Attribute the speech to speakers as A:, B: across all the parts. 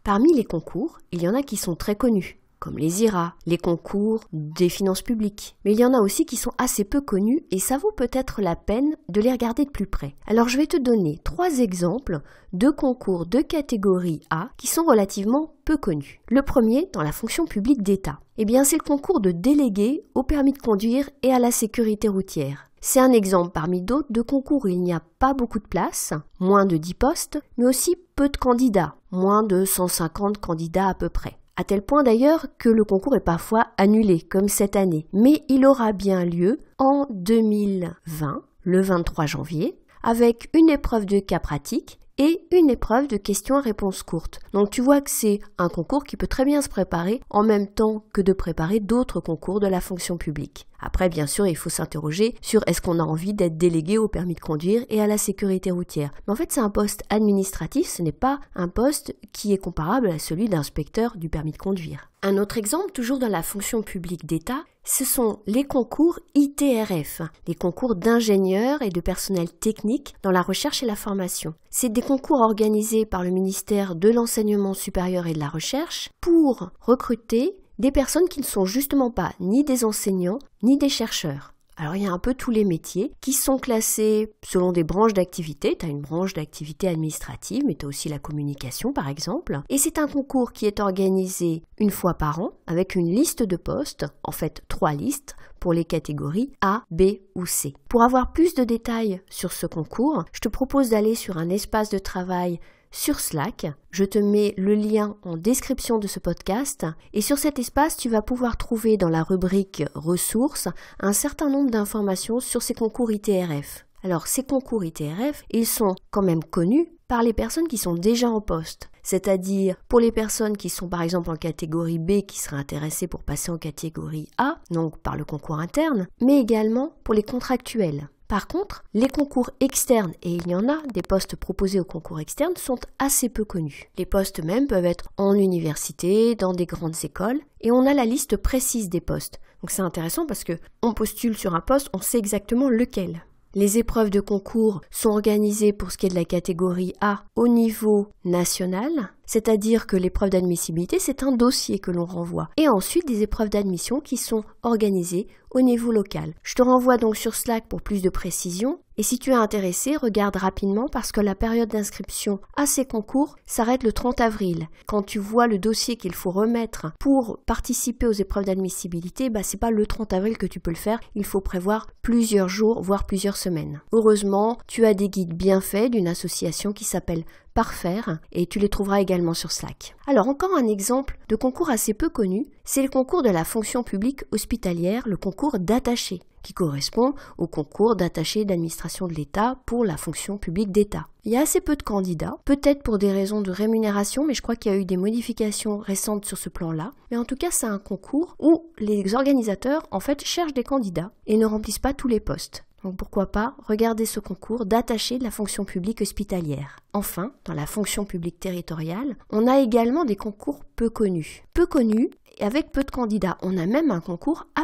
A: Parmi les concours, il y en a qui sont très connus, comme les IRA, les concours des finances publiques. Mais il y en a aussi qui sont assez peu connus et ça vaut peut-être la peine de les regarder de plus près. Alors je vais te donner 3 exemples de concours de catégorie A qui sont relativement peu connus. Le premier, dans la fonction publique d'État. Eh bien, c'est le concours de délégué au permis de conduire et à la sécurité routière. C'est un exemple parmi d'autres de concours où il n'y a pas beaucoup de place, moins de 10 postes, mais aussi peu de candidats, moins de 150 candidats à peu près. À tel point d'ailleurs que le concours est parfois annulé, comme cette année. Mais il aura bien lieu en 2020, le 23 janvier, avec une épreuve de cas pratique et une épreuve de questions à réponse courte. Donc tu vois que c'est un concours qui peut très bien se préparer en même temps que de préparer d'autres concours de la fonction publique. Après, bien sûr, il faut s'interroger sur est-ce qu'on a envie d'être délégué au permis de conduire et à la sécurité routière. Mais en fait, c'est un poste administratif, ce n'est pas un poste qui est comparable à celui d'inspecteur du permis de conduire. Un autre exemple, toujours dans la fonction publique d'État, ce sont les concours ITRF, les concours d'ingénieurs et de personnel technique dans la recherche et la formation. C'est des concours organisés par le ministère de l'Enseignement supérieur et de la Recherche pour recruter des personnes qui ne sont justement pas ni des enseignants ni des chercheurs. Alors il y a un peu tous les métiers qui sont classés selon des branches d'activité. Tu as une branche d'activité administrative, mais tu as aussi la communication par exemple. Et c'est un concours qui est organisé une fois par an avec une liste de postes, en fait 3 listes pour les catégories A, B ou C. Pour avoir plus de détails sur ce concours, je te propose d'aller sur un espace de travail sur Slack. Je te mets le lien en description de ce podcast et sur cet espace, tu vas pouvoir trouver dans la rubrique ressources un certain nombre d'informations sur ces concours ITRF. Alors ces concours ITRF, ils sont quand même connus par les personnes qui sont déjà en poste, c'est-à-dire pour les personnes qui sont par exemple en catégorie B qui seraient intéressées pour passer en catégorie A, donc par le concours interne, mais également pour les contractuels. Par contre, les concours externes, et il y en a, des postes proposés aux concours externes, sont assez peu connus. Les postes même peuvent être en université, dans des grandes écoles, et on a la liste précise des postes. Donc c'est intéressant parce que on postule sur un poste, on sait exactement lequel. Les épreuves de concours sont organisées pour ce qui est de la catégorie A au niveau national, c'est-à-dire que l'épreuve d'admissibilité, c'est un dossier que l'on renvoie. Et ensuite, des épreuves d'admission qui sont organisées au niveau local. Je te renvoie donc sur Slack pour plus de précision. Et si tu es intéressé, regarde rapidement parce que la période d'inscription à ces concours s'arrête le 30 avril. Quand tu vois le dossier qu'il faut remettre pour participer aux épreuves d'admissibilité, c'est pas le 30 avril que tu peux le faire. Il faut prévoir plusieurs jours, voire plusieurs semaines. Heureusement, tu as des guides bien faits d'une association qui s'appelle Parfaire et tu les trouveras également sur Slack. Alors encore un exemple de concours assez peu connu, c'est le concours de la fonction publique hospitalière, le concours d'attaché, qui correspond au concours d'attaché d'administration de l'État pour la fonction publique d'État. Il y a assez peu de candidats, peut-être pour des raisons de rémunération, mais je crois qu'il y a eu des modifications récentes sur ce plan-là. Mais en tout cas, c'est un concours où les organisateurs, en fait, cherchent des candidats et ne remplissent pas tous les postes. Donc pourquoi pas regarder ce concours d'attaché de la fonction publique hospitalière. Enfin, dans la fonction publique territoriale, on a également des concours peu connus. Peu connus et avec peu de candidats. On a même un concours A+,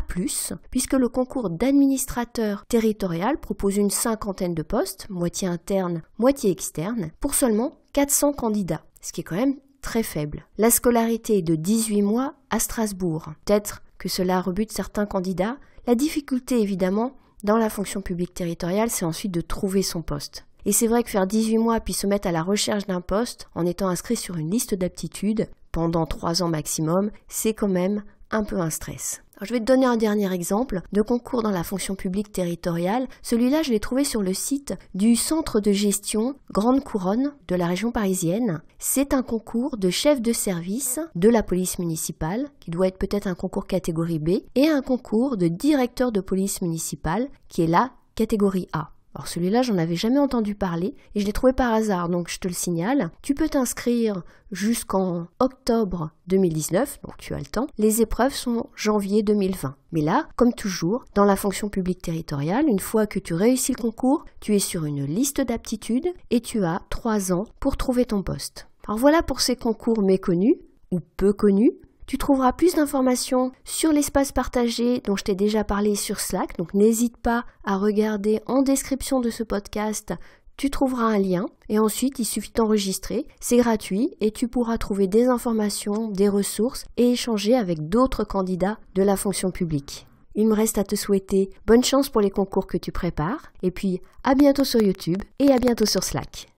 A: puisque le concours d'administrateur territorial propose une 50aine de postes, moitié interne, moitié externe, pour seulement 400 candidats, ce qui est quand même très faible. La scolarité est de 18 mois à Strasbourg. Peut-être que cela rebute certains candidats. La difficulté, évidemment, dans la fonction publique territoriale, c'est ensuite de trouver son poste. Et c'est vrai que faire 18 mois puis se mettre à la recherche d'un poste en étant inscrit sur une liste d'aptitudes pendant 3 ans maximum, c'est quand même un peu un stress. Alors, je vais te donner un dernier exemple de concours dans la fonction publique territoriale. Celui-là, je l'ai trouvé sur le site du centre de gestion Grande Couronne de la région parisienne. C'est un concours de chef de service de la police municipale, qui doit être peut-être un concours catégorie B, et un concours de directeur de police municipale, qui est la catégorie A. Alors celui-là, j'en avais jamais entendu parler et je l'ai trouvé par hasard, donc je te le signale. Tu peux t'inscrire jusqu'en octobre 2019, donc tu as le temps. Les épreuves sont janvier 2020. Mais là, comme toujours, dans la fonction publique territoriale, une fois que tu réussis le concours, tu es sur une liste d'aptitudes et tu as 3 ans pour trouver ton poste. Alors voilà pour ces concours méconnus ou peu connus. Tu trouveras plus d'informations sur l'espace partagé dont je t'ai déjà parlé sur Slack, donc n'hésite pas à regarder en description de ce podcast Tu trouveras un lien et ensuite il suffit d'enregistrer, c'est gratuit et tu pourras trouver des informations, des ressources et échanger avec d'autres candidats de la fonction publique. Il me reste à te souhaiter bonne chance pour les concours que tu prépares et puis à bientôt sur YouTube et à bientôt sur Slack.